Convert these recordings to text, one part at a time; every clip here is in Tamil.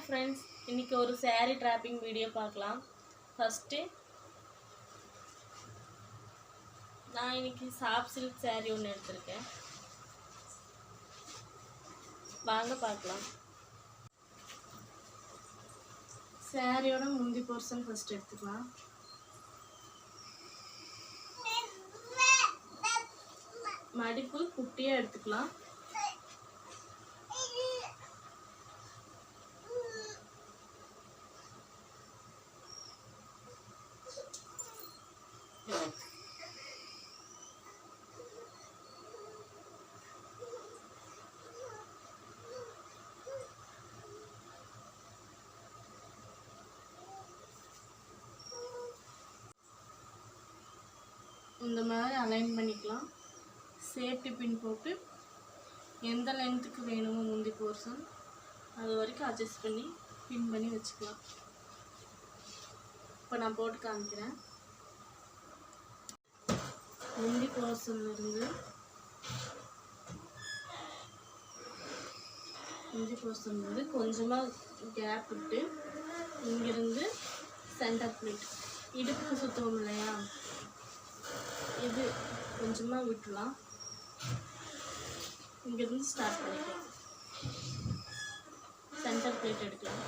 ஃப்ரெண்ட்ஸ், இன்றைக்கி ஒரு saree ட்ராப்பிங் வீடியோ பார்க்கலாம். ஃபஸ்ட்டு நான் இன்றைக்கி சாஃப்ட் சில்க் saree ஒன்று எடுத்திருக்கேன். வாங்க பார்க்கலாம். சாரியோட முந்தி போர்ஷன் ஃபஸ்ட் எடுத்துக்கலாம். மடிப்பு குட்டியாக எடுத்துக்கலாம். இந்த மாதிரி அலைன் பண்ணிக்கலாம். சேஃப்டி பின் போட்டு எந்த லென்த்துக்கு வேணுமோ முந்தி போர்ஷன் அது வரைக்கும் அட்ஜஸ்ட் பண்ணி பின் பண்ணி வச்சுக்கலாம். இப்போ நான் போட்டு காமிக்கிறேன். முந்தி போர்ஷன்லேருந்து கொஞ்சமாக கேப் விட்டு இங்கேருந்து சென்டர் பிளேட் இடுப்பு சுற்றுவோம் இல்லையா, இது கொஞ்சமாக விட்டுலாம். இங்கேருந்து ஸ்டார்ட் பண்ணிக்கலாம். சென்டர் பிளேட் எடுக்கலாம்.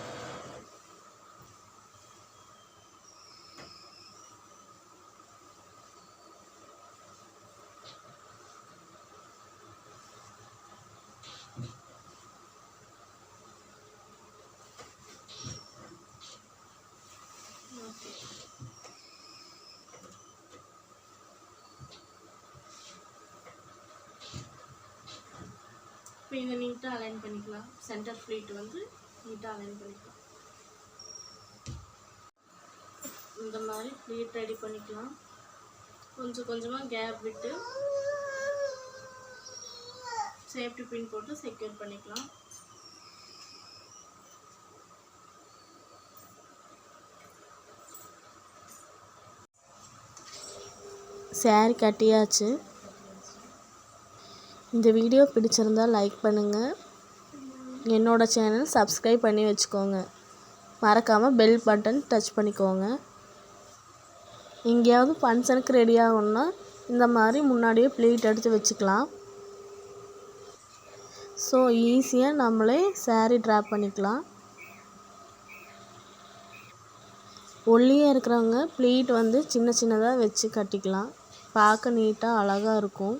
இப்போ இதை நீட்டாக அலைன் பண்ணிக்கலாம். சென்டர் ஃப்ளீட் வந்து நீட்டாக அலைன் பண்ணிக்கலாம். இந்த மாதிரி ஃப்ளீட் ரெடி பண்ணிக்கலாம். கொஞ்சம் கொஞ்சமாக கேப் விட்டு சேஃப்டி பின் போட்டு செக்யூர் பண்ணிக்கலாம். சாரி கட்டியாச்சு. இந்த வீடியோ பிடிச்சிருந்தால் லைக் பண்ணுங்கள். என்னோடய சேனல் சப்ஸ்கிரைப் பண்ணி வச்சுக்கோங்க. மறக்காமல் பெல் பட்டன் டச் பண்ணிக்கோங்க. எங்கேயாவது ஃபங்க்ஷனுக்கு ரெடி ஆகணுன்னா இந்த மாதிரி முன்னாடியே ப்ளீட் எடுத்து வச்சுக்கலாம். ஸோ ஈஸியாக நம்மளே saree ட்ராப் பண்ணிக்கலாம். ஒல்லியாக இருக்கிறவங்க ப்ளீட் வந்து சின்ன சின்னதாக வச்சு கட்டிக்கலாம். பார்க்க நீட்டாக அழகாக இருக்கும்.